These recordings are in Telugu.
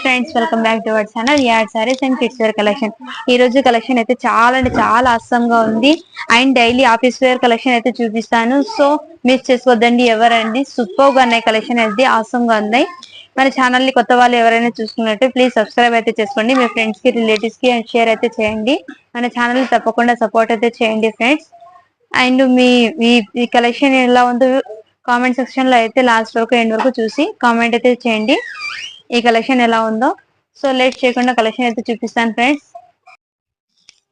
Friends welcome back to our channel add saris and kids wear collection. ఈ రోజు కలెక్షన్ అయితే చాలా అంటే చాలా అస్సంగా ఉంది and daily office wear collection అయితే చూపిస్తాను. సో మిస్ చేసుకోవద్దండి ఎవరండి. సూపర్ గా ఉన్నాయి కలెక్షన్ అయితే ఆసంగా ఉన్నాయి. మన ఛానల్ ని కొత్త వాళ్ళు ఎవరైనా చూసుకున్నట్టు ప్లీజ్ సబ్స్క్రైబ్ అయితే చేసుకోండి. మీ ఫ్రెండ్స్ కి రిలేటివ్స్ కి షేర్ అయితే చేయండి. మన ఛానల్ ని తప్పకుండా సపోర్ట్ అయితే చేయండి ఫ్రెండ్స్. అండ్ మీ కలెక్షన్ ఎలా ఉందో కామెంట్ సెక్షన్ లో అయితే లాస్ట్ వరకు ఎండ్ వరకు చూసి కామెంట్ అయితే చేయండి ఈ కలెక్షన్ ఎలా ఉందో. సో లేట్ చేయకుండా కలెక్షన్ అయితే చూపిస్తాను ఫ్రెండ్స్.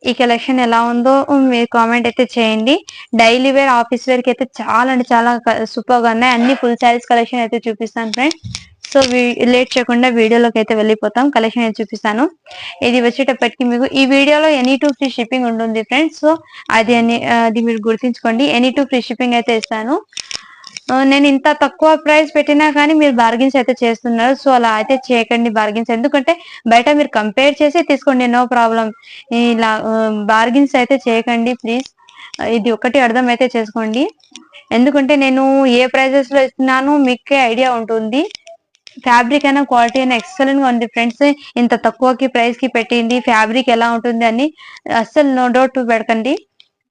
ఈ కలెక్షన్ ఎలా ఉందో మీరు కామెంట్ అయితే చేయండి. డైలీ వేర్ ఆఫీస్ వేర్ కి అయితే చాలా అంటే చాలా సూపర్ గా ఉన్నాయి. అన్ని ఫుల్ శారీస్ కలెక్షన్ అయితే చూపిస్తాను ఫ్రెండ్స్. సో లేట్ చేయకుండా వీడియోలోకి అయితే వెళ్ళిపోతాం. కలెక్షన్ అయితే చూపిస్తాను. ఇది వచ్చేటప్పటికి మీకు ఈ వీడియోలో ఎనీ టూ ఫ్రీ షిప్పింగ్ ఉంటుంది ఫ్రెండ్స్. సో అది మీరు గుర్తించుకోండి. ఎనీ టూ ఫ్రీ షిప్పింగ్ అయితే ఇస్తాను. నేను ఇంత తక్కువ ప్రైస్ పెట్టినా కానీ మీరు బార్గెన్స్ అయితే చేస్తున్నారు. సో అలా అయితే చేయకండి బార్గెన్స్. ఎందుకంటే బయట మీరు కంపేర్ చేసి తీసుకోండి, నో ప్రాబ్లం. ఇలా బార్గెన్స్ అయితే చేయకండి ప్లీజ్. ఇది ఒకటి అర్థం అయితే చేసుకోండి. ఎందుకంటే నేను ఏ ప్రైజెస్ లో ఇస్తున్నాను మీకే ఐడియా ఉంటుంది. ఫ్యాబ్రిక్ అయినా క్వాలిటీ అయినా ఎక్సలెంట్ గా ఉంది ఫ్రెండ్స్. ఇంత తక్కువకి ప్రైస్ కి పెట్టింది ఫ్యాబ్రిక్ ఎలా ఉంటుంది అని అస్సలు నో డౌట్ పెడకండి.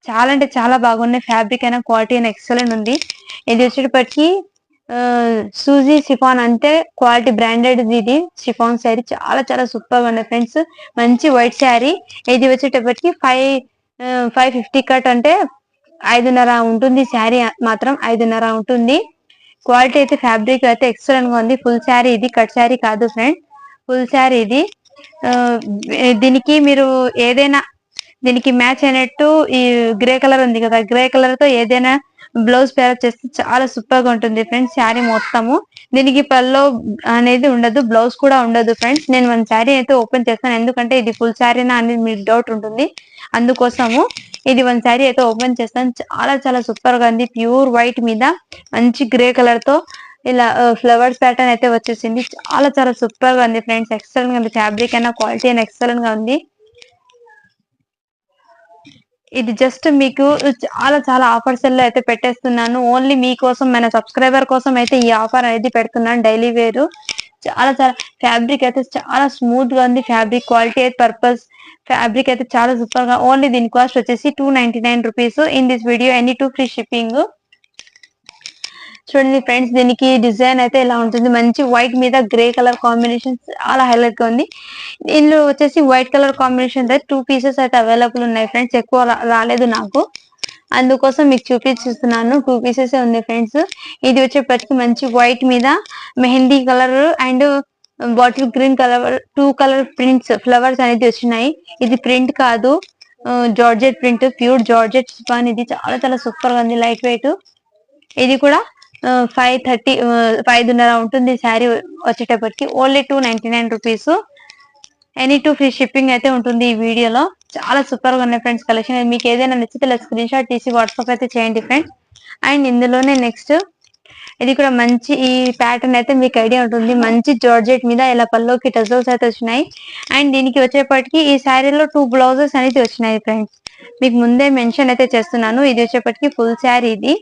చాలా అంటే చాలా బాగున్నాయి. ఫ్యాబ్రిక్ అయినా క్వాలిటీ అయినా ఎక్సలెంట్ ఉంది. ఇది వచ్చేటప్పటికి సూజీ షిఫాన్ అంటే క్వాలిటీ బ్రాండెడ్ ఇది షిఫాన్ శారీ. చాలా చాలా సూపర్ గా ఉన్నాయి ఫ్రెండ్స్. మంచి వైట్ శారీ. ఇది వచ్చేటప్పటికి 550 కట్ అంటే 5.5 ఉంటుంది. శారీ మాత్రం 5.5 ఉంటుంది. క్వాలిటీ అయితే ఫ్యాబ్రిక్ అయితే ఎక్సలెంట్ గా ఉంది. ఫుల్ శారీ ఇది, కట్ శారీ కాదు ఫ్రెండ్, ఫుల్ శారీ ఇది. దీనికి మీరు ఏదైనా దీనికి మ్యాచ్ అయినట్టు ఈ గ్రే కలర్ ఉంది కదా, గ్రే కలర్ తో ఏదైనా బ్లౌజ్ పేరప్ చేస్తే చాలా సూపర్ గా ఉంటుంది ఫ్రెండ్స్. శారీ మొత్తము దీనికి పల్లో అనేది ఉండదు, బ్లౌజ్ కూడా ఉండదు ఫ్రెండ్స్. నేను వన్ శారీ అయితే ఓపెన్ చేస్తాను, ఎందుకంటే ఇది ఫుల్ శారీనా అనేది మీకు డౌట్ ఉంటుంది. అందుకోసము ఇది వన్ శారీ అయితే ఓపెన్ చేస్తాను. చాలా చాలా సూపర్ గా ఉంది. ప్యూర్ వైట్ మీద మంచి గ్రే కలర్ తో ఇలా ఫ్లవర్స్ ప్యాటర్న్ అయితే వచ్చేసింది. చాలా చాలా సూపర్ గా ఉంది ఫ్రెండ్స్. ఎక్సలెంట్ గా ఉంది. ఫ్యాబ్రిక్ అయినా క్వాలిటీ అయినా ఎక్సలెంట్ గా ఉంది. ఇది జస్ట్ మీకు చాలా చాలా ఆఫర్స్ లో అయితే పెట్టేస్తున్నాను. ఓన్లీ మీకోసం, మన సబ్స్క్రైబర్ కోసం అయితే ఈ ఆఫర్ అనేది పెడుతున్నాను. డైలీ వేరు చాలా చాలా ఫ్యాబ్రిక్ అయితే చాలా స్మూత్ గా ఉంది. ఫ్యాబ్రిక్ క్వాలిటీ అయితే పర్పస్ ఫ్యాబ్రిక్ అయితే చాలా సూపర్ గా. ఓన్లీ దీని కాస్ట్ వచ్చేసి 299 rupees. In this video any two free shipping. చూడండి ఫ్రెండ్స్, దీనికి డిజైన్ అయితే ఇలా ఉంటుంది. మంచి వైట్ మీద గ్రే కలర్ కాంబినేషన్ చాలా హైలైట్ గా ఉంది. ఇందులో వచ్చేసి వైట్ కలర్ కాంబినేషన్ అయితే 2 పీసెస్ అయితే అవైలబుల్ ఉన్నాయి ఫ్రెండ్స్. ఎక్కువ రాలేదు నాకు, అందుకోసం మీకు చూపిస్తున్నాను. 2 పీసెస్ ఉంది ఫ్రెండ్స్. ఇది వచ్చేప్పటికి మంచి వైట్ మీద mehndi colour and bottle green colour 2 colour prints flowers అనేది వచ్చినాయి. ఇది ప్రింట్ కాదు, georgette print, pure georgette span. ఇది చాలా చాలా సూపర్ గా ఉంది, లైట్ వెయిట్. ఇది కూడా 5.5 ఉంటుంది శారీ వచ్చేటప్పటికి. Only 299 rupees. Any two free shipping అయితే ఉంటుంది ఈ వీడియోలో. చాలా సూపర్ గా ఉన్నాయి ఫ్రెండ్స్ కలెక్షన్. మీకు ఏదైనా నచ్చితే స్క్రీన్ షాట్ తీసి వాట్సాప్ అయితే చేయండి ఫ్రెండ్స్. అండ్ ఇందులోనే నెక్స్ట్ ఇది కూడా మంచి ఈ ప్యాటర్న్ అయితే మీకు ఐడియా ఉంటుంది. మంచి జార్జెట్ మీద ఇలా పల్లోకి టజల్స్ అయితే వచ్చినాయి. అండ్ దీనికి వచ్చేప్పటికి ఈ శారీలో 2 బ్లౌజెస్ అనేది వచ్చినాయి ఫ్రెండ్స్. మీకు ముందే మెన్షన్ అయితే చేస్తున్నాను. ఇది వచ్చేప్పటికి ఫుల్ శారీ. ఇది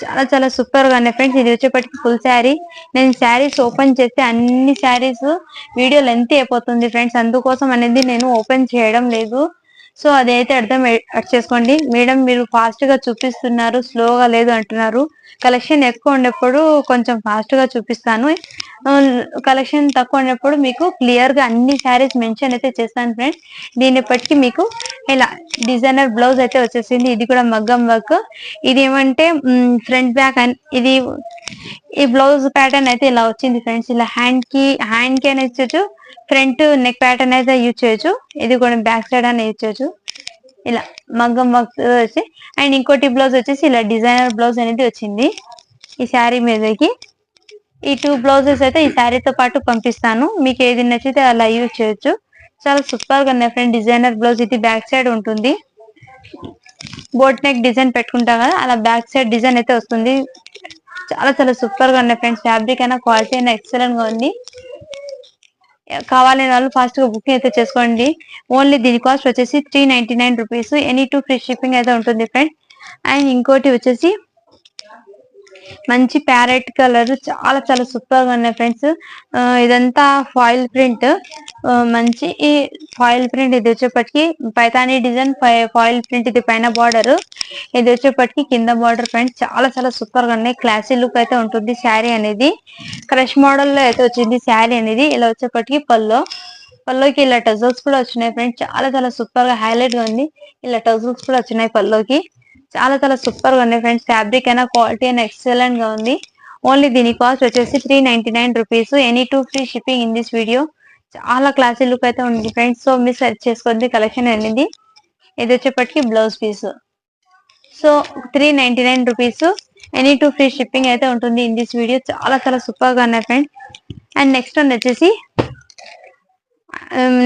చాలా చాలా సూపర్ గా ఉన్నాయి ఫ్రెండ్స్. ఇది వచ్చేప్పటికి ఫుల్ శారీ. నేను శారీస్ ఓపెన్ చేస్తే అన్ని శారీస్ వీడియో లెంత్ అయిపోతుంది ఫ్రెండ్స్, అందుకోసం అనేది నేను ఓపెన్ చేయడం లేదు. సో అదైతే అర్థం చేసుకోండి. మేడం మీరు ఫాస్ట్ గా చూపిస్తున్నారు, స్లోగా లేదు అంటున్నారు. కలెక్షన్ ఎక్కువ ఉన్నప్పుడు కొంచెం ఫాస్ట్ గా చూపిస్తాను, కలెక్షన్ తక్కువ ఉన్నప్పుడు మీకు క్లియర్ గా అన్ని శారీస్ మెన్షన్ అయితే చేస్తాను ఫ్రెండ్స్. దీన్ని బట్టి మీకు ఇలా డిజైనర్ బ్లౌజ్ అయితే వచ్చేసింది. ఇది కూడా మగ్గం వర్క్. ఇది ఏమంటే ఫ్రంట్ బ్యాక్ ఇది ఈ బ్లౌజ్ ప్యాటర్న్ అయితే ఇలా వచ్చింది ఫ్రెండ్స్. ఇలా హ్యాండ్ కి అనేది ఇచ్చొచ్చు, ఫ్రంట్ నెక్ ప్యాటర్న్ అయితే యూజ్ చేయొచ్చు. ఇది కూడా బ్యాక్ సైడ్ అని యూజ్ చేయొచ్చు. ఇలా మగ్గం వర్క్ వచ్చి అండ్ ఇంకోటి బ్లౌజ్ వచ్చేసి ఇలా డిజైనర్ బ్లౌజ్ అనేది వచ్చింది ఈ శారీ మీదకి. ఈ 2 బ్లౌజెస్ అయితే ఈ శారీతో పాటు పంపిస్తాను. మీకు ఏది నచ్చితే అలా యూజ్ చేయొచ్చు. చాలా సూపర్ గా ఉన్నాయి ఫ్రెండ్. డిజైనర్ బ్లౌజ్ ఇది బ్యాక్ సైడ్ ఉంటుంది. బోట్ నెక్ డిజైన్ పెట్టుకుంటాం కదా, అలా బ్యాక్ సైడ్ డిజైన్ అయితే వస్తుంది. చాలా చాలా సూపర్ గా ఉన్నాయి ఫ్రెండ్స్. ఫ్యాబ్రిక్ అయినా క్వాలిటీ అయినా ఎక్సలెంట్ గా ఉంది. కావాలని వాళ్ళు ఫాస్ట్ గా బుకింగ్ అయితే చేసుకోండి. ఓన్లీ దీని కాస్ట్ వచ్చేసి 399 rupees. Any two free shipping అయితే ఉంటుంది ఫ్రెండ్. అండ్ ఇంకోటి వచ్చేసి మంచి ప్యారెట్ కలర్, చాలా చాలా సూపర్ గా ఉన్నాయి ఫ్రెండ్స్. ఇదంతా ఫాయిల్ ప్రింట్, మంచి ఈ ఫాయిల్ ప్రింట్. ఇది వచ్చేప్పటికి పైతానీ డిజైన్ ఫాయిల్ ప్రింట్. ఇది పైన బార్డర్, ఇది వచ్చేప్పటికి కింద బార్డర్ ఫ్రెండ్స్. చాలా చాలా సూపర్ గా ఉన్నాయి. క్లాసీ లుక్ అయితే ఉంటుంది శారీ అనేది. క్రష్ మోడల్ లో అయితే వచ్చింది శారీ అనేది. ఇలా వచ్చేప్పటికి పల్లోకి ఇలా టజల్స్ కూడా వచ్చినాయి ఫ్రెండ్స్. చాలా చాలా సూపర్ గా హైలైట్ గా ఉంది. ఇలా టజల్స్ కూడా వచ్చినాయి పల్లోకి. చాలా చాలా సూపర్ గా ఉన్నాయి ఫ్రెండ్స్. ఫ్యాబ్రిక్ అయినా క్వాలిటీ అయినా ఎక్సలెంట్ గా ఉంది. ఓన్లీ దీని కాస్ట్ వచ్చేసి 399 rupees. Any 2 free shipping in this video. చాలా క్లాసీ లుక్ అయితే ఉంది ఫ్రెండ్స్. సో మీరు సెర్చ్ చేసుకోండి కలెక్షన్ అనేది. ఇది వచ్చేప్పటికి blouse piece. So 399 rupees. Any 2 free shipping అయితే ఉంటుంది ఇన్ దిస్ వీడియో. చాలా చాలా సూపర్ గా ఉన్నాయి ఫ్రెండ్స్. అండ్ నెక్స్ట్ వన్ వచ్చేసి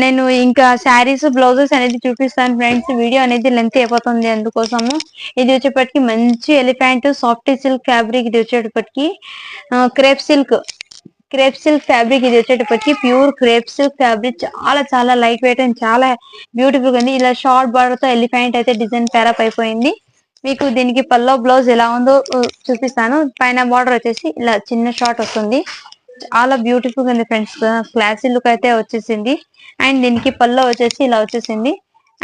నేను ఇంకా శారీస్ బ్లౌజెస్ అనేది చూపిస్తాను ఫ్రెండ్స్. వీడియో అనేది లెంత్ అయిపోతుంది అందుకోసము. ఇది వచ్చేప్పటికి మంచి ఎలిఫెంట్ సాఫ్ట్ సిల్క్ ఫ్యాబ్రిక్. ఇది వచ్చేటప్పటికి క్రేప్ సిల్క్ ఫ్యాబ్రిక్. ఇది వచ్చేటప్పటికి ప్యూర్ క్రేప్ సిల్క్ ఫ్యాబ్రిక్. చాలా చాలా లైట్ వెయిట్ అండ్ చాలా బ్యూటిఫుల్ గా ఉంది. ఇలా షార్ట్ బార్డర్ తో ఎలిఫెంట్ అయితే డిజైన్ ప్యారప్ అయిపోయింది. మీకు దీనికి పల్లో బ్లౌజ్ ఎలా ఉందో చూపిస్తాను. పైన బార్డర్ వచ్చేసి ఇలా చిన్న షార్ట్ వస్తుంది. చాలా బ్యూటిఫుల్ గా ఉంది ఫ్రెండ్స్. క్లాసీ లుక్ అయితే వచ్చేసింది. అండ్ దీనికి పల్లో వచ్చేసి ఇలా వచ్చేసింది.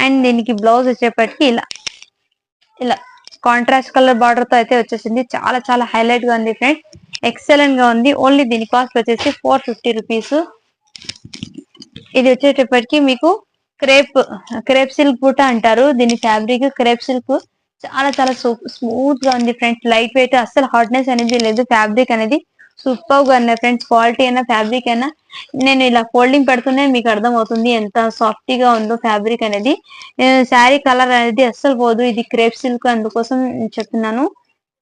అండ్ దీనికి బ్లౌజ్ వచ్చేప్పటికి ఇలా కాంట్రాస్ట్ కలర్ బార్డర్ తో అయితే వచ్చేసింది. చాలా చాలా హైలైట్ గా ఉంది ఫ్రెండ్స్. ఎక్సలెంట్ గా ఉంది. ఓన్లీ దీని కాస్ట్ వచ్చేసి 450 రూపీస్. ఇది వచ్చేటప్పటికి మీకు క్రేప్ సిల్క్ బూట అంటారు దీని ఫ్యాబ్రిక్. క్రేప్ సిల్క్ చాలా చాలా స్మూత్ గా ఉంది ఫ్రెండ్స్. లైట్ వెయిట్, అస్సలు హార్డ్నెస్ అనేది లేదు. ఫ్యాబ్రిక్ అనేది సూపర్ గా ఉన్నాయి ఫ్రెండ్స్. క్వాలిటీ అయినా ఫ్యాబ్రిక్ అయినా నేను ఇలా ఫోల్డింగ్ పెడుతూనే మీకు అర్థం అవుతుంది ఎంత సాఫ్ట్ గా ఉందో ఫ్యాబ్రిక్ అనేది. శారీ కలర్ అనేది అస్సలు పోదు. ఇది క్రేప్ సిల్క్ అందుకోసం చెప్తున్నాను.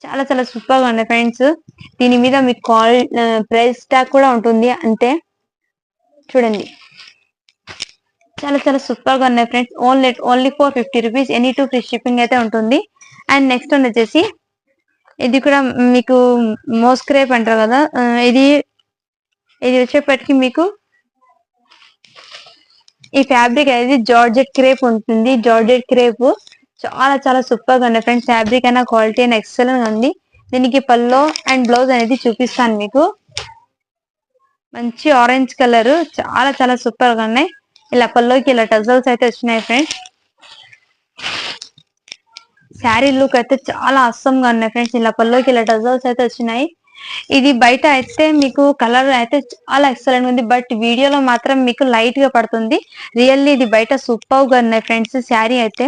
చాలా చాలా సూపర్ గా ఉన్నాయి ఫ్రెండ్స్. దీని మీద మీకు ప్రైస్ ట్యాగ్ కూడా ఉంటుంది అంతే. చూడండి చాలా చాలా సూపర్ గా ఉన్నాయి friends. Only 450 rupees. Any 2 free shipping అయితే ఉంటుంది. అండ్ నెక్స్ట్ వన్ వచ్చేసి ఇది కూడా మీకు మోస్క్రేప్ అంటారు కదా. ఇది వచ్చేప్పటికి మీకు ఈ ఫ్యాబ్రిక్ అనేది జార్జెట్ క్రేప్ ఉంటుంది. జార్జెట్ క్రేప్ చాలా చాలా సూపర్ గా ఉన్నాయి ఫ్రెండ్స్. ఫ్యాబ్రిక్ అయినా క్వాలిటీ అయినా ఎక్సలెంట్ ఉంది. దీనికి పల్లో అండ్ బ్లౌజ్ అనేది చూపిస్తాను మీకు. మంచి ఆరెంజ్ కలర్, చాలా చాలా సూపర్ గా ఉన్నాయి. ఇలా పల్లోకి ఇలా టజల్స్ అయితే వచ్చినాయి ఫ్రెండ్స్. శారీ లుక్ అయితే చాలా అస్సంగా ఉన్నాయి ఫ్రెండ్స్. ఇలా పల్లోకి ఇలా టజల్స్ అయితే వచ్చినాయి. ఇది బయట అయితే మీకు కలర్ అయితే చాలా ఎక్సలెంట్ ఉంది. బట్ వీడియోలో మాత్రం మీకు లైట్ గా పడుతుంది. రియల్లీ ఇది బయట సూపర్ గా ఉన్నాయి ఫ్రెండ్స్. శారీ అయితే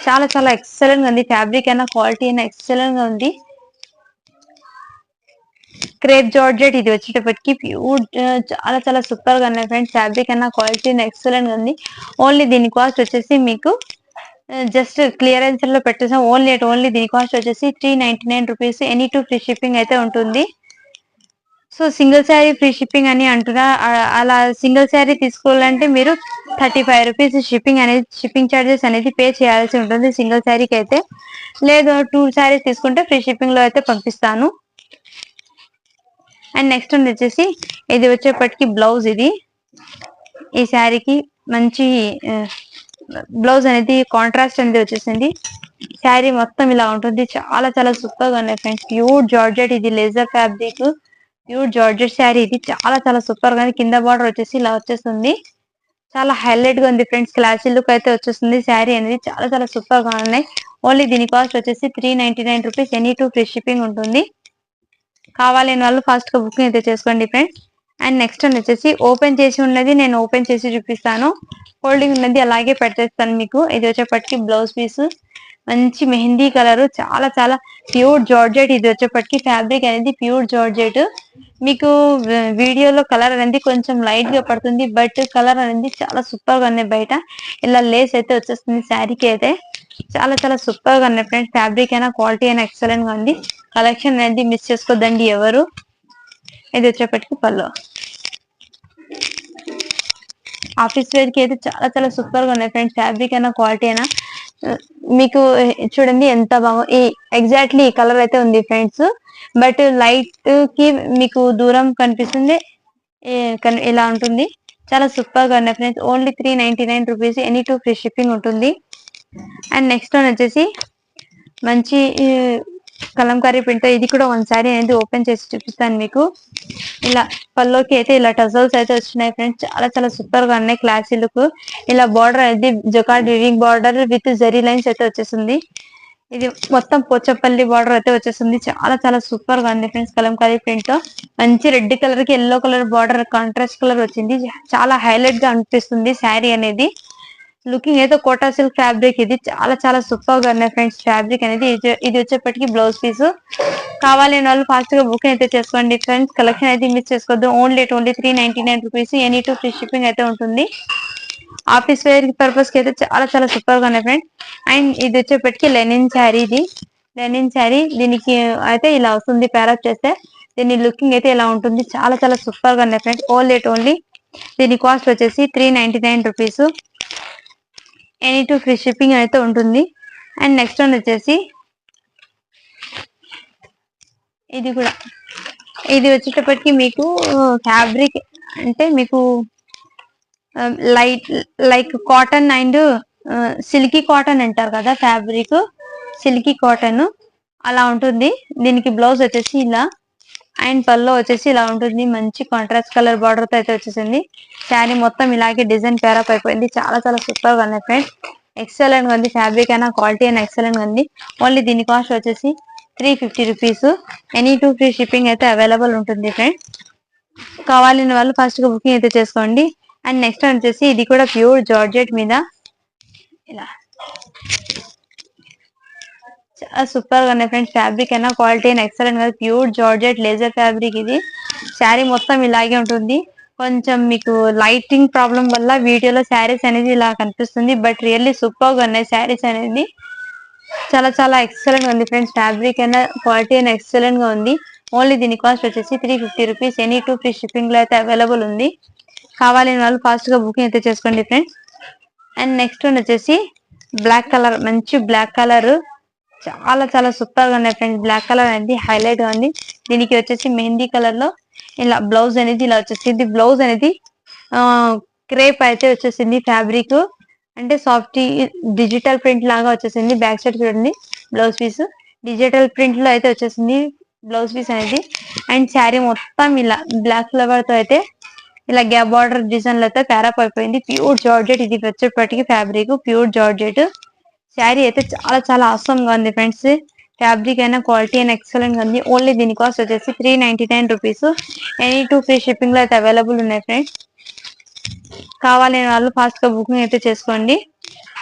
చాలా చాలా ఎక్సలెంట్ గా ఉంది. ఫ్యాబ్రిక్ అయినా క్వాలిటీ అయినా ఎక్సలెంట్ గా ఉంది. Crepe georgette. ఇది వచ్చేటప్పటికి ప్యూర్ చాలా చాలా సూపర్ గా ఉన్నాయి ఫ్రెండ్స్. ఫ్యాబ్రిక్ అయినా క్వాలిటీ అయినా ఎక్సలెంట్ గా ఉంది. ఓన్లీ దీని కాస్ట్ వచ్చేసి మీకు జస్ట్ క్లియరెన్స్ లో పెట్టేసాం. ఓన్లీ దీని కాస్ట్ వచ్చేసి 399 రూపీస్. ఎనీ 2 ఫ్రీ షిప్పింగ్ అయితే ఉంటుంది. So single sari free shipping అని అంటున్నా. అలా సింగిల్ శారీ తీసుకోవాలంటే మీరు 35 రూపీస్ షిప్పింగ్ చార్జెస్ అనేది పే చేయాల్సి ఉంటుంది సింగిల్ శారీకి అయితే. లేదు 2 శారీస్ తీసుకుంటే ఫ్రీ షిప్పింగ్ లో అయితే పంపిస్తాను. అండ్ నెక్స్ట్ వచ్చేసి ఇది వచ్చేప్పటికి బ్లౌజ్. ఇది ఈ శారీకి మంచి బ్లౌజ్ అనేది కాంట్రాస్ట్ అనేది వచ్చేసింది. శారీ మొత్తం ఇలా ఉంటుంది. చాలా చాలా సూపర్ గా ఉన్నాయి ఫ్రెండ్స్. Pure georgette. ఇది laser fabric, pure georgette sari. ఇది చాలా చాలా సూపర్ గా ఉంది. కింద బార్డర్ వచ్చేసి ఇలా వచ్చేస్తుంది. చాలా హైలైట్ గా ఉంది ఫ్రెండ్స్. క్లాసీ లుక్ అయితే వచ్చేస్తుంది. శారీ అనేది చాలా చాలా సూపర్ గా ఉన్నాయి. ఓన్లీ దీని కాస్ట్ వచ్చేసి 399 రూపీస్. ఎనీ 2 ఫ్రీ షిప్పింగ్ ఉంటుంది. కావాలని వాళ్ళు ఫాస్ట్ గా బుకింగ్ అయితే చేసుకోండి ఫ్రెండ్స్. అండ్ నెక్స్ట్ వచ్చేసి ఓపెన్ చేసి ఉన్నది నేను ఓపెన్ చేసి చూపిస్తాను. హోల్డింగ్ ఉన్నది అలాగే పెట్టేస్తాను మీకు. ఇది వచ్చేప్పటికి బ్లౌజ్ పీస్. మంచి మెహందీ కలర్, చాలా చాలా ప్యూర్ జార్జెట్. ఇది వచ్చేప్పటికి ఫ్యాబ్రిక్ అనేది ప్యూర్ జార్జెట్. మీకు వీడియోలో కలర్ అనేది కొంచెం లైట్ గా పడుతుంది. బట్ కలర్ అనేది చాలా సూపర్ గా ఉన్నాయి. బయట ఇలా లేస్ అయితే వచ్చేస్తుంది శారీకి అయితే. చాలా చాలా సూపర్ గా ఉన్నాయి ఫ్రెండ్స్. ఫ్యాబ్రిక్ అయినా క్వాలిటీ అయినా ఎక్సలెంట్ గా ఉంది. కలెక్షన్ అనేది మిస్ చేసుకోద్దండి ఎవరు. ఇది వచ్చేప్పటికి పల్లో. ఆఫీస్ వేర్ కి అయితే చాలా చాలా సూపర్ గా ఉన్నాయి ఫ్రెండ్స్. ఫ్యాబ్రిక్ అయినా క్వాలిటీ అయినా మీకు చూడండి ఎంత బాగా ఎగ్జాక్ట్లీ ఈ కలర్ అయితే ఉంది ఫ్రెండ్స్. బట్ లైట్ కి మీకు దూరం కనిపిస్తుంది. ఇలా ఉంటుంది. చాలా సూపర్ గా ఉన్నాయి friends. Only 399 rupees. Any 2 free shipping ఉంటుంది. అండ్ నెక్స్ట్ వన్ వచ్చేసి మంచి కలంకారీ ప్రింట్ తో ఇది కూడా వన్ సారీ అనేది ఓపెన్ చేసి చూపిస్తాను మీకు. ఇలా పల్లోకి అయితే ఇలా టజల్స్ అయితే వచ్చినాయి ఫ్రెండ్స్, చాలా చాలా సూపర్ గా ఉన్నాయి, క్లాసీ లుక్. ఇలా బార్డర్ అనేది jacquard weaving border with zari lines అయితే వచ్చేసింది. ఇది మొత్తం పోచపల్లి బార్డర్ అయితే వచ్చేసింది, చాలా చాలా సూపర్ గా ఉంది ఫ్రెండ్స్. కలంకారీ ప్రింట్ తో మంచి రెడ్ కలర్ కి yellow colour border contrast colour వచ్చింది, చాలా హైలైట్ గా అనిపిస్తుంది శారీ అనేది. లుకింగ్ అయితే కోటా సిల్క్ ఫ్యాబ్రిక్, ఇది చాలా చాలా సూపర్ గా ఉన్నాయి ఫ్రెండ్స్. ఫ్యాబ్రిక్ అనేది ఇది వచ్చేప్పటికి బ్లౌజ్ పీస్. కావాలి వాళ్ళు ఫాస్ట్ గా బుక్ అయితే చేసుకోండి ఫ్రెండ్స్. కలెక్షన్ అయితే మిస్ చేసుకోవద్దు. Only 399 rupees, any two free shipping అయితే ఉంటుంది. ఆఫీస్ వేర్ పర్పస్ కి అయితే చాలా చాలా సూపర్ గా ఉన్నాయి ఫ్రెండ్స్. అండ్ ఇది వచ్చేప్పటికి లెనిన్ శారీ, ఇది లెనిన్ శారీ. దీనికి అయితే ఇలా వస్తుంది ప్యారప్ చేస్తే, దీని లుకింగ్ అయితే ఇలా ఉంటుంది, చాలా చాలా సూపర్ గా ఉన్నాయి ఫ్రెండ్స్. ఓన్లీ దీని కాస్ట్ వచ్చేసి 399 rupees, any two free shipping అయితే ఉంటుంది. అండ్ నెక్స్ట్ వన్ వచ్చేసి ఇది కూడా, ఇది వచ్చేటప్పటికి మీకు ఫ్యాబ్రిక్ అంటే మీకు light like cotton and silky cotton అంటారు కదా, ఫ్యాబ్రిక్ సిల్కీ కాటన్ అలా ఉంటుంది. దీనికి బ్లౌజ్ వచ్చేసి ఇలా అండ్ పల్లో వచ్చేసి ఇలా ఉంటుంది, మంచి కాంట్రాస్ట్ కలర్ బార్డర్ తో అయితే వచ్చేసింది. శారీ మొత్తం ఇలాగే డిజైన్ పేరప్ అయిపోయింది, చాలా చాలా సూపర్ గా ఉన్నాయి ఫ్రెండ్స్. ఎక్సలెంట్ గా ఉంది, ఫ్యాబ్రిక్ అయినా క్వాలిటీ అయినా ఎక్సలెంట్ గా ఉంది. ఓన్లీ దీని కాస్ట్ వచ్చేసి 350 rupees, any two free shipping అయితే అవైలబుల్ ఉంటుంది ఫ్రెండ్స్. కావాలని వాళ్ళు ఫాస్ట్ గా బుకింగ్ అయితే చేసుకోండి. అండ్ నెక్స్ట్ వచ్చేసి ఇది కూడా ప్యూర్ జార్జెట్ మీద ఇలా చాలా సూపర్ గా ఉన్నాయి ఫ్రెండ్స్. ఫ్యాబ్రిక్ అయినా క్వాలిటీ అయినా ఎక్సలెంట్ గా, ప్యూర్ జార్జెట్ లేజర్ ఫ్యాబ్రిక్ ఇది. శారీ మొత్తం ఇలాగే ఉంటుంది. కొంచెం మీకు లైటింగ్ ప్రాబ్లం వల్ల వీడియోలో శారీస్ అనేది ఇలా కనిపిస్తుంది, బట్ రియల్లీ సూపర్ గా ఉన్నాయి శారీస్ అనేది. చాలా చాలా ఎక్సలెంట్ గా ఉంది ఫ్రెండ్స్. ఫ్యాబ్రిక్ అయినా క్వాలిటీ అయినా ఎక్సలెంట్ గా ఉంది. ఓన్లీ దీని కాస్ట్ వచ్చేసి 350 rupees, any two free shipping లో అయితే అవైలబుల్ ఉంది. కావాలని వాళ్ళు ఫాస్ట్ గా బుకింగ్ అయితే చేసుకోండి ఫ్రెండ్స్. అండ్ నెక్స్ట్ వన్ వచ్చేసి బ్లాక్ కలర్, మంచి బ్లాక్ కలర్, చాలా చాలా సూపర్ గా ఉన్నాయి ఫ్రెండ్స్. బ్లాక్ కలర్ అనేది హైలైట్ గా ఉంది. దీనికి వచ్చేసి మెహందీ కలర్ లో ఇలా బ్లౌజ్ అనేది ఇలా వచ్చేసింది. బ్లౌజ్ అనేది క్రేప్ అయితే వచ్చేసింది, ఫ్యాబ్రిక్ అంటే సాఫ్ట్ డిజిటల్ ప్రింట్ లాగా వచ్చేసింది. బ్యాక్ సైడ్ చూడండి బ్లౌజ్ పీస్ డిజిటల్ ప్రింట్ లో అయితే వచ్చేసింది బ్లౌజ్ పీస్ అనేది. అండ్ శారీ మొత్తం ఇలా బ్లాక్ ఫ్లవర్ తో అయితే ఇలా గ్యాప్ బార్డర్ డిజైన్ లో అయితే ప్యారప్ అయిపోయింది. ప్యూర్ జార్జెట్, ఇది వచ్చేప్పటికి ఫ్యాబ్రిక్ ప్యూర్ జార్జెట్. శారీ అయితే చాలా చాలా అవసరం గా ఉంది ఫ్రెండ్స్. ఫ్యాబ్రిక్ అయినా క్వాలిటీ అయినా ఎక్సలెంట్ గా ఉంది. ఓన్లీ దీని కాస్ట్ వచ్చేసి 399 rupees, any two free shipping లో అయితే అవైలబుల్ ఉన్నాయి ఫ్రెండ్స్. కావాలని వాళ్ళు ఫాస్ట్ గా బుకింగ్ అయితే చేసుకోండి.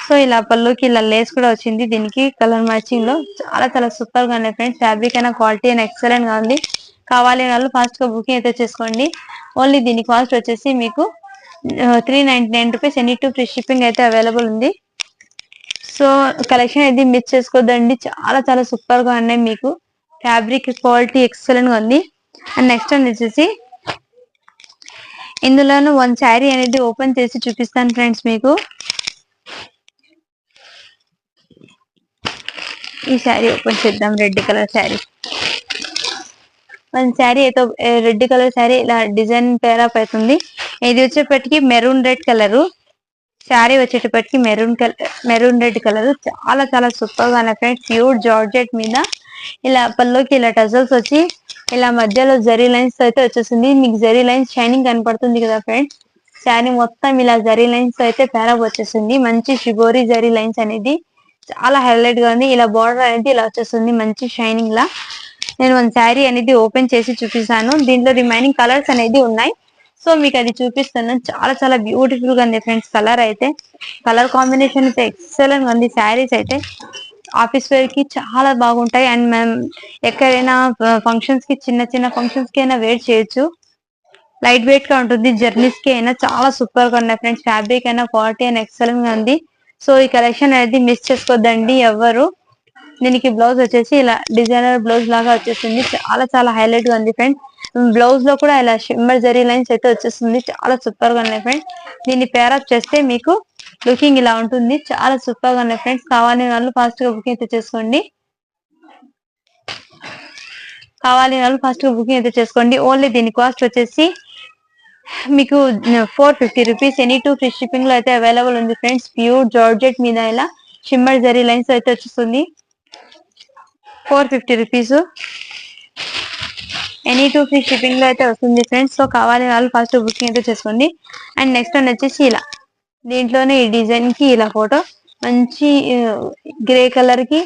సో ఇలా పళ్ళుకి ఇలా లేస్ కూడా వచ్చింది, దీనికి కలర్ మ్యాచింగ్ లో చాలా చాలా సూపర్ గా ఉన్నాయి ఫ్రెండ్స్. ఫ్యాబ్రిక్ అయినా క్వాలిటీ అయినా ఎక్సలెంట్ గా ఉంది. కావాలి వాళ్ళు ఫాస్ట్ గా బుకింగ్ అయితే చేసుకోండి. ఓన్లీ దీని కాస్ట్ వచ్చేసి మీకు 399 rupees, any two free shipping అయితే అవైలబుల్ ఉంది. సో కలెక్షన్ అయితే మిస్ చేసుకోవద్దండి, చాలా చాలా సూపర్ గా ఉన్నాయి. మీకు ఫ్యాబ్రిక్ క్వాలిటీ ఎక్సలెంట్ గా ఉంది. అండ్ నెక్స్ట్ వచ్చేసి ఇందులోను వన్ శారీ అనేది ఓపెన్ చేసి చూపిస్తాను ఫ్రెండ్స్ మీకు. ఈ శారీ ఓపెన్ చేద్దాం, red colour sari. One sari అయితే రెడ్ కలర్ శారీ ఇలా డిజైన్ పేరప్ అవుతుంది. ఇది వచ్చేప్పటికి మెరూన్ రెడ్ కలర్ శారీ, వచ్చేటప్పటికి మెరూన్ రెడ్ కలర్, చాలా చాలా సూపర్ గా ఉన్నాయి ఫ్రెండ్స్. ప్యూర్ జార్జెట్ మీద ఇలా పల్లోకి ఇలా టజల్స్ వచ్చి ఇలా మధ్యలో జరీ లైన్స్ అయితే వచ్చేసింది. మీకు జరీ లైన్స్ షైనింగ్ కనపడుతుంది కదా ఫ్రెండ్స్. శారీ మొత్తం ఇలా జరీ లైన్స్ అయితే పేరప్ వచ్చేసింది. మంచి షిబోరి జరీ లైన్స్ అనేది చాలా హైలైట్ గా ఉంది. ఇలా బార్డర్ అనేది ఇలా వచ్చేస్తుంది మంచి షైనింగ్ లా. నేను వన్ శారీ అనేది ఓపెన్ చేసి చూపిస్తాను. దీంట్లో రిమైనింగ్ కలర్స్ అనేది ఉన్నాయి, సో మీకు అది చూపిస్తాను. చాలా చాలా బ్యూటిఫుల్ గా ఉంది ఫ్రెండ్స్. కలర్ కాంబినేషన్ అయితే ఎక్సలెంట్ గా ఉంది. శారీస్ అయితే ఆఫీస్ వేర్ కి చాలా బాగుంటాయి. అండ్ మేము ఎక్కడైనా ఫంక్షన్స్ కి, చిన్న చిన్న ఫంక్షన్స్ కి అయినా వేర్ చేయొచ్చు. లైట్ వెయిట్ గా ఉంటుంది, జర్నీస్ కి అయినా చాలా సూపర్ గా ఉన్నాయి ఫ్రెండ్స్. ఫ్యాబ్రిక్ అయినా క్వాలిటీ అయినా ఎక్సలెంట్ గా ఉంది. సో ఈ కలెక్షన్ అనేది మిస్ చేసుకోవద్దండి ఎవరు. దీనికి బ్లౌజ్ వచ్చేసి ఇలా డిజైనర్ బ్లౌజ్ లాగా వచ్చేసింది, చాలా చాలా హైలైట్ గా ఉంది ఫ్రెండ్స్. బ్లౌజ్ లో కూడా ఇలా షిమ్మర్ జరీ లైన్స్ అయితే వచ్చేస్తుంది, చాలా సూపర్ గా ఉన్నాయి ఫ్రెండ్స్. దీన్ని పేరప్ చేస్తే మీకు లుకింగ్ ఇలా ఉంటుంది, చాలా సూపర్ గా ఉన్నాయి ఫ్రెండ్స్. కావాలని వాళ్ళు ఫాస్ట్ గా బుకింగ్ అయితే చేసుకోండి. ఓన్లీ దీని కాస్ట్ వచ్చేసి మీకు 450 rupees, any two free shipping లో అయితే అవైలబుల్ ఉంది ఫ్రెండ్స్. ప్యూర్ జార్జెట్ మీద ఇలా షిమ్మర్ జరీ లైన్స్ అయితే వచ్చేస్తుంది. 450 రూపీస్. ఎనీ 2 ఫ్రీ షిప్పింగ్ లో అయితే వస్తుంది ఫ్రెండ్స్. సో కావాలి వాళ్ళు ఫస్ట్ బుకింగ్ అయితే చేసుకోండి. అండ్ నెక్స్ట్ వన్ వచ్చేసి ఇలా దీంట్లోనే ఈ డిజైన్ కి ఇలా ఫోటో మంచి గ్రే కలర్ కి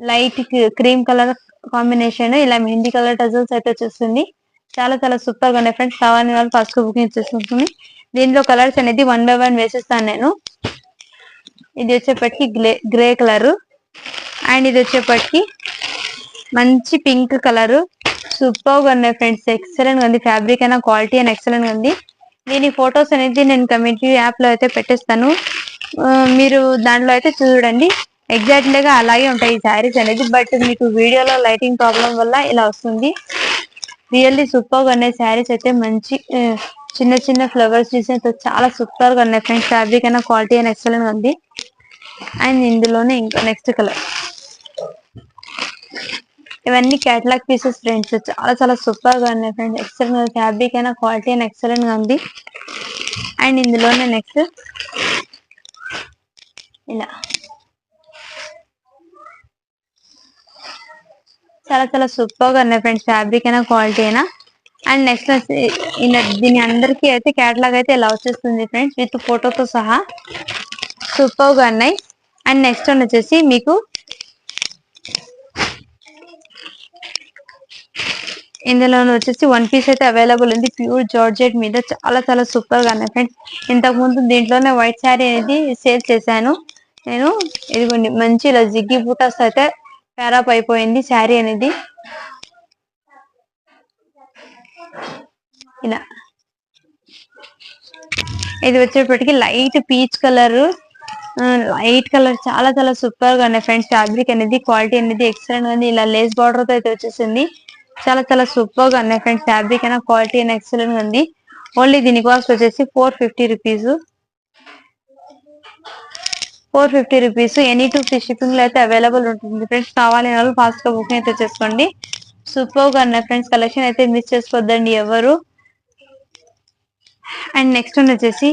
లైట్ క్రీమ్ కలర్ కాంబినేషన్, ఇలా మెహందీ కలర్ టజల్స్ అయితే వచ్చేస్తుంది. చాలా చాలా సూపర్ గా ఉన్నాయి ఫ్రెండ్స్. కావాలని వాళ్ళు ఫస్ట్ బుకింగ్ చేసుకుంటుంది. దీనిలో కలర్స్ అనేది 1 by 1 వేసేస్తాను నేను. ఇది వచ్చేప్పటికి గ్రే కలర్ అండ్ ఇది వచ్చేప్పటికి మంచి పింక్ కలర్. సూపర్ గా ఉన్నాయి ఫ్రెండ్స్. ఎక్సలెంట్ గా ఉంది. ఫ్యాబ్రిక్ అయినా క్వాలిటీ అయినా ఎక్సలెంట్ గా ఉంది. దీని ఫొటోస్ అనేది నేను కమ్యూనిటీ యాప్ లో అయితే పెట్టేస్తాను. మీరు దాంట్లో అయితే చూడండి. ఎగ్జాక్ట్లీ గా అలాగే ఉంటాయి ఈ శారీస్ అనేది. బట్ మీకు వీడియోలో లైటింగ్ ప్రాబ్లం వల్ల ఇలా వస్తుంది. రియల్లీ సూపర్ గా ఉన్నాయి శారీస్ అయితే. మంచి చిన్న చిన్న ఫ్లవర్స్ డిజైన్ తో చాలా సూపర్ గా ఉన్నాయి ఫ్రెండ్స్. ఫ్యాబ్రిక్ అయినా క్వాలిటీ అయినా ఎక్సలెంట్ గా ఉంది. అండ్ ఇందులోనే ఇంకా నెక్స్ట్ కలర్. ఇవన్నీ కేటలాగ్ పీసెస్ ఫ్రెండ్స్. చాలా చాలా సూపర్ గా ఉన్నాయి ఫ్రెండ్స్. ఎక్సలెంట్ గా ఫ్యాబ్రిక్ అయినా క్వాలిటీ అయినా ఎక్సలెంట్ గా ఉంది. అండ్ ఇందులోనే నెక్స్ట్ ఇలా చాలా చాలా సూపర్ గా ఉన్నాయి ఫ్రెండ్స్. ఫ్యాబ్రిక్ అయినా క్వాలిటీ అయినా. అండ్ నెక్స్ట్ దీని అందరికి అయితే కేటలాగ్ అయితే ఇలా వచ్చేస్తుంది ఫ్రెండ్స్, విత్ ఫోటోతో సహా. సూపర్ గా ఉన్నాయి. అండ్ నెక్స్ట్ వన్ వచ్చేసి మీకు ఇందులో వచ్చేసి 1 పీస్ అయితే అవైలబుల్ ఉంది. ప్యూర్ జార్జెట్ మీద చాలా చాలా సూపర్ గా ఉన్నాయి ఫ్రెండ్స్. ఇంతకు ముందు దీంట్లోనే వైట్ శారీ అనేది సేల్ చేశాను నేను. ఇదిగోండి మంచి ఇలా జిగ్గి బూటాస్ అయితే ప్యారప్ అయిపోయింది శారీ అనేది. ఇలా ఇది వచ్చేప్పటికి light peach colour. Light colour చాలా చాలా సూపర్ గా ఉన్నాయి ఫ్రెండ్స్. ఫ్యాబ్రిక్ అనేది క్వాలిటీ అనేది ఎక్సలెంట్ గా ఉంది. ఇలా లేస్ బార్డర్ తో అయితే వచ్చేసింది. చాలా చాలా సూపర్ గా ఉన్నాయి ఫ్రెండ్స్. ఫ్యాబ్రిక్ అయినా క్వాలిటీ అయినా ఎక్సలెంట్ గా ఉంది. ఓన్లీ దీని కాస్ట్ వచ్చేసి 450 rupees. 450 rupees. Any 2 free shipping లో అయితే అవైలబుల్ ఉంటుంది ఫ్రెండ్స్. కావాలి వాళ్ళు ఫాస్ట్ గా బుకింగ్ అయితే చేసుకోండి. సూపర్ గా ఉన్నాయి ఫ్రెండ్స్. కలెక్షన్ అయితే మిస్ చేసుకోవద్దండి ఎవరు. అండ్ నెక్స్ట్ వన్ వచ్చేసి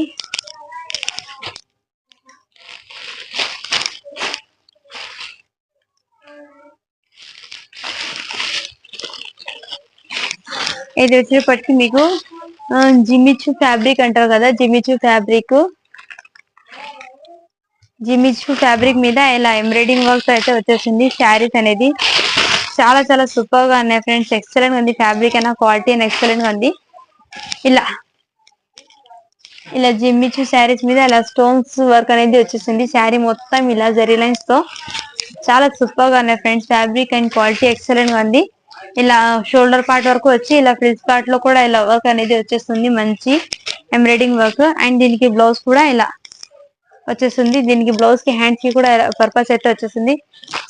ఇది వచ్చేప్పటికి మీకు జిమిచు ఫ్యాబ్రిక్ అంటారు కదా, జిమిచు ఫ్యాబ్రిక్ మీద ఇలా ఎంబ్రాయిడింగ్ వర్క్ అయితే వచ్చేసింది శారీస్ అనేది. చాలా చాలా సూపర్ గా ఉన్నాయి ఫ్రెండ్స్. ఎక్సలెంట్ గా ఉంది. ఫ్యాబ్రిక్ అయినా క్వాలిటీ అయినా ఎక్సలెంట్ గా ఉంది. ఇలా ఇలా జిమ్మిచు శారీస్ మీద ఇలా స్టోన్స్ వర్క్ అనేది వచ్చేసింది. శారీ మొత్తం ఇలా జరీ లైన్స్ తో చాలా సూపర్ గా ఉన్నాయి friends. Fabric and quality excellent గా ఉంది. ఇలా షోల్డర్ పార్ట్ వరకు వచ్చి ఇలా ఫ్రిల్స్ పార్ట్ లో కూడా ఇలా వర్క్ అనేది వచ్చేస్తుంది. మంచి ఎంబ్రాయిడింగ్ వర్క్. అండ్ దీనికి బ్లౌజ్ కూడా ఇలా వచ్చేస్తుంది. దీనికి బ్లౌజ్ కి హ్యాండ్ కి కూడా పర్పస్ అయితే వచ్చేసింది.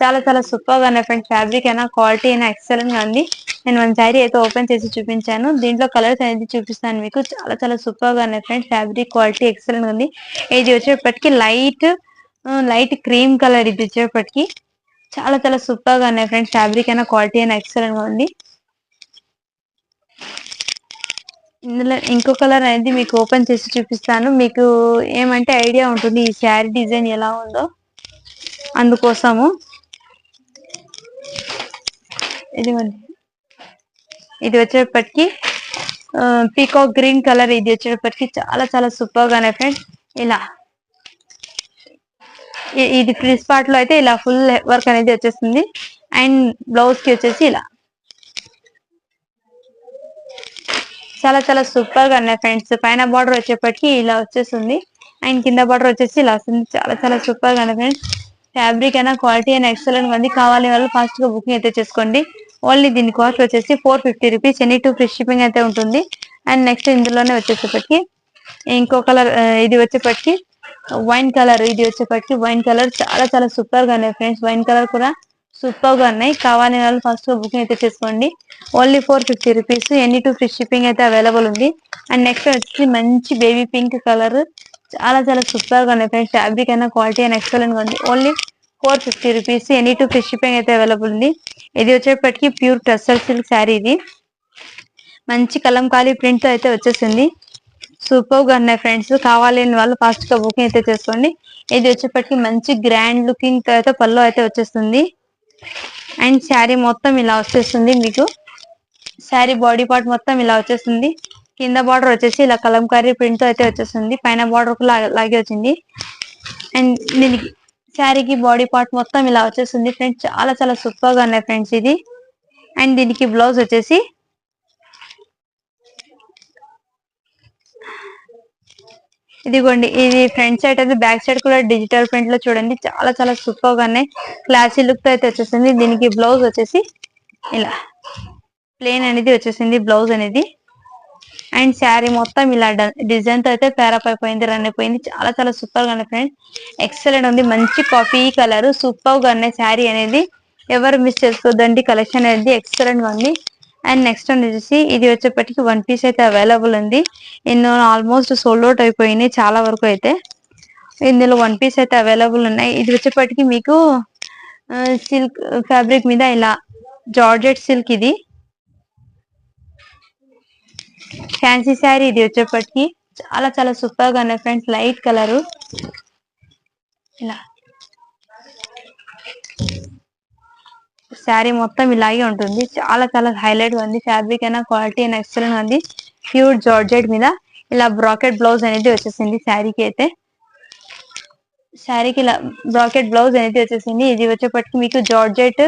చాలా చాలా సూపర్ గా ఉన్నాయి ఫ్రెండ్స్. ఫ్యాబ్రిక్ అయినా క్వాలిటీ అయినా ఎక్సలెంట్ గా ఉంది. నేను 1 శారీ అయితే ఓపెన్ చేసి చూపించాను. దీంట్లో కలర్స్ అనేది చూపిస్తాను మీకు. చాలా చాలా సూపర్ గా ఉన్నాయి ఫ్రెండ్స్. ఫ్యాబ్రిక్ క్వాలిటీ ఎక్సలెంట్ గా ఉంది. ఇది వచ్చేప్పటికి లైట్ క్రీమ్ కలర్. ఇది వచ్చేప్పటికి చాలా చాలా సూపర్ గా ఉన్నాయి ఫ్రెండ్స్. ఫ్యాబ్రిక్ అయినా క్వాలిటీ అయినా ఎక్సలెంట్ గా ఉంది. ఇందులో ఇంకో కలర్ అనేది మీకు ఓపెన్ చేసి చూపిస్తాను. మీకు ఏమంటే ఐడియా ఉంటుంది ఈ శారీ డిజైన్ ఎలా ఉందో, అందుకోసము. ఇది వచ్చేప్పటికి పీకాక్ గ్రీన్ కలర్. ఇది వచ్చేప్పటికి చాలా చాలా సూపర్ గా ఉన్నాయి ఫ్రెండ్స్. ఇలా ఇది ఫ్రిల్స్ పార్ట్ లో అయితే ఇలా ఫుల్ వర్క్ అనేది వచ్చేస్తుంది. అండ్ బ్లౌజ్ కి వచ్చేసి ఇలా చాలా చాలా సూపర్ గా ఉన్నాయి ఫ్రెండ్స్. పైన బార్డర్ వచ్చేప్పటికి ఇలా వచ్చేస్తుంది. అండ్ కింద బార్డర్ వచ్చేసి ఇలా వస్తుంది. చాలా చాలా సూపర్ గా ఉన్నాయి ఫ్రెండ్స్. ఫ్యాబ్రిక్ అయినా క్వాలిటీ అయినా ఎక్సలెంట్ గా ఉంది. కావాలి వాళ్ళు ఫాస్ట్ గా బుకింగ్ అయితే చేసుకోండి. ఓన్లీ దీని కాస్ట్ వచ్చేసి 450 రూపీస్. ఎనీ 2 ఫ్రీ షిప్పింగ్ అయితే ఉంటుంది. అండ్ నెక్స్ట్ ఇందులోనే వచ్చేసేపటికి ఇంకో కలర్. ఇది వచ్చేప్పటికి వైన్ కలర్. ఇది వచ్చేప్పటికి వైన్ కలర్. చాలా చాలా సూపర్ గా ఉన్నాయి ఫ్రెండ్స్. వైన్ కలర్ కూడా సూపర్ గా ఉన్నాయి. కావాలి వాళ్ళు ఫస్ట్ గా బుకింగ్ అయితే చేసుకోండి. Only 450 rupees. Any 2 free shipping అయితే అవైలబుల్ ఉంది. అండ్ నెక్స్ట్ వచ్చి మంచి బేబీ పింక్ కలర్. చాలా చాలా సూపర్ గా ఉన్నాయి ఫ్రెండ్స్. ఫ్యాబ్రిక్ అయినా క్వాలిటీ అయినా ఎక్సలెంట్ గా ఉంది. Only 450 rupees. Any 2 free shipping అయితే అవైలబుల్ ఉంది. ఇది వచ్చేప్పటికి ప్యూర్ టస్సర్ సిల్క్ శారీ. ఇది మంచి కలంకారీ ప్రింట్ తో అయితే వచ్చేసింది. సూపర్ గా ఉన్నాయి ఫ్రెండ్స్. కావాలి వాళ్ళు ఫాస్ట్ గా బుకింగ్ అయితే చేసుకోండి. ఇది వచ్చేప్పటికి మంచి గ్రాండ్ లుకింగ్ తో అయితే పళ్ళు అయితే వచ్చేస్తుంది. అండ్ శారీ మొత్తం ఇలా వచ్చేస్తుంది మీకు. శారీ బాడీ పార్ట్ మొత్తం ఇలా వచ్చేస్తుంది. కింద బార్డర్ వచ్చేసి ఇలా కలంకారీ ప్రింట్ తో అయితే వచ్చేస్తుంది. పైన బార్డర్ లాగే వచ్చింది. అండ్ దీనికి శారీకి బాడీ పార్ట్ మొత్తం ఇలా వచ్చేస్తుంది ఫ్రెండ్స్. చాలా చాలా సూపర్ గా ఉన్నాయి ఫ్రెండ్స్ ఇది. అండ్ దీనికి బ్లౌజ్ వచ్చేసి ఇదిగోండి, ఇది ఫ్రంట్ సైడ్ అయితే బ్యాక్ సైడ్ కూడా డిజిటల్ ప్రింట్ లో చూడండి చాలా చాలా సూపర్ గా ఉన్నాయి. క్లాసీ లుక్ తో అయితే వచ్చేసింది. దీనికి బ్లౌజ్ వచ్చేసి ఇలా ప్లేన్ అనేది వచ్చేసింది బ్లౌజ్ అనేది. అండ్ శారీ మొత్తం ఇలా డిజైన్ తో అయితే పేరప్ అయిపోయింది, రన్ అయిపోయింది. చాలా చాలా సూపర్ గా ఉన్నాయి ఫ్రెండ్స్. ఎక్సలెంట్ ఉంది, మంచి కాఫీ కలర్, సూపర్ గా ఉన్నాయి శారీ అనేది. ఎవరు మిస్ చేసుకోవద్దండి, కలెక్షన్ అనేది ఎక్సలెంట్ గా ఉంది. అండ్ నెక్స్ట్ వచ్చేసి ఇది వచ్చేప్పటికి వన్ పీస్ అయితే అవైలబుల్ ఉంది. ఎన్నో ఆల్మోస్ట్ సోల్డ్ అవుట్ అయిపోయినాయి చాలా వరకు అయితే. ఇందులో వన్ పీస్ అయితే అవైలబుల్ ఉన్నాయి. ఇది వచ్చేప్పటికి మీకు సిల్క్ ఫ్యాబ్రిక్ మీద ఇలా జార్జెట్ సిల్క్, ఇది ఫ్యాన్సీ శారీ. ఇది వచ్చేప్పటికి చాలా చాలా సూపర్ గా ఉన్నాయి ఫ్రెండ్స్. లైట్ కలరు ఇలా శారీ మొత్తం ఇలాగే ఉంటుంది. చాలా చాలా హైలైట్ గా ఉంది. ఫ్యాబ్రిక్ అయినా క్వాలిటీ అయినా ఎక్సలెంట్ ఉంది. ప్యూర్ జార్జెట్ మీద ఇలా బ్రాకెట్ బ్లౌజ్ అనేది వచ్చేసింది శారీకి అయితే. శారీకి ఇలా బ్రాకెట్ బ్లౌజ్ అనేది వచ్చేసింది. ఇది వచ్చేప్పటికి మీకు జార్జెట్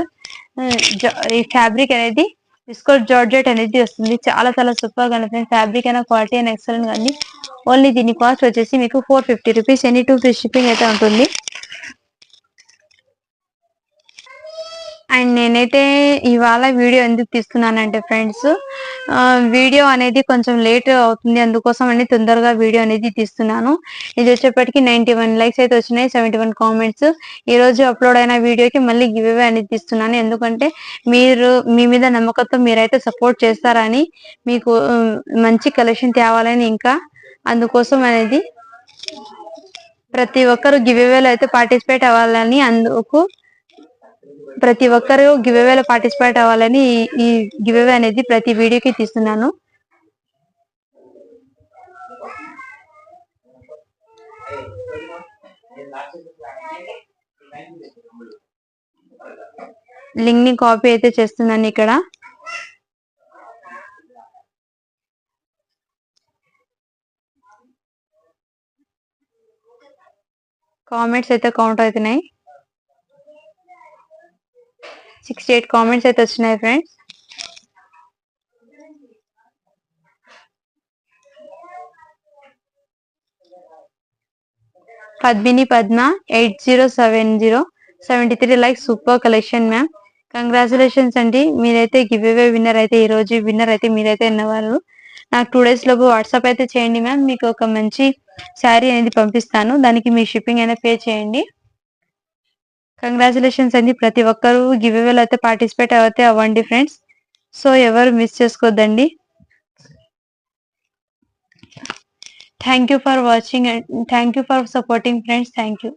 ఈ ఫ్యాబ్రిక్ అనేది విస్కోస్ జార్జెట్ అనేది వస్తుంది. చాలా చాలా సూపర్ గా ఉంది. ఫ్యాబ్రిక్ అయినా క్వాలిటీ అయినా ఎక్సలెంట్ గా ఉంది. ఓన్లీ దీని కాస్ట్ వచ్చేసి మీకు 450 రూపీస్. ఎనీ 2 ఫ్రీ షిప్పింగ్ అయితే ఉంటుంది. అండ్ నేనైతే ఇవాళ వీడియో ఎందుకు తీస్తున్నానంటే ఫ్రెండ్స్, వీడియో అనేది కొంచెం లేట్ అవుతుంది, అందుకోసం అని తొందరగా వీడియో అనేది తీస్తున్నాను. ఇది వచ్చేప్పటికి 91 లైక్స్ అయితే వచ్చినాయి, 71 కామెంట్స్. ఈ రోజు అప్లోడ్ అయిన వీడియోకి మళ్ళీ గివ్ అవే అనేది తీస్తున్నాను. ఎందుకంటే మీరు మీ మీద నమ్మకంతో మీరైతే సపోర్ట్ చేస్తారని, మీకు మంచి కలెక్షన్ తేవాలని, ఇంకా అందుకోసం అనేది ప్రతి ఒక్కరు గివ్ అవేలో అయితే పార్టిసిపేట్ అవ్వాలని, అందుకు ప్రతి ఒక్కరు గివ్ అవేలో పార్టిసిపేట్ అవ్వాలని ఈ గివ్ అవే అనేది ప్రతి వీడియోకి తీస్తున్నాను. లింక్ ని కాపీ అయితే చేస్తున్నాను ఇక్కడ. కామెంట్స్ అయితే కౌంట్ అవుతున్నాయి. 68 కామెంట్స్ అయితే వచ్చినాయి friends. Padmini Padma 8070 73 likes. Super collection ma'am, congratulations అండి. మీరైతే గివ్ అవే విన్నర్ అయితే, ఈ రోజు విన్నర్ అయితే మీరైతే ఉన్నవారు. నాకు 2 డేస్ లోపు వాట్సాప్ అయితే చేయండి మ్యామ్, మీకు ఒక మంచి శారీ అనేది పంపిస్తాను. దానికి మీ షిప్పింగ్ అయినా పే చేయండి. కంగ్రాచులేషన్స్ అండి. ప్రతి ఒక్కరు గివ్ అవేలో అయితే పార్టిసిపేట్ అయితే అవ్వండి ఫ్రెండ్స్. సో ఎవరు మిస్ చేసుకోవద్దండి. Thank you for watching and thank you for supporting friends. Thank you.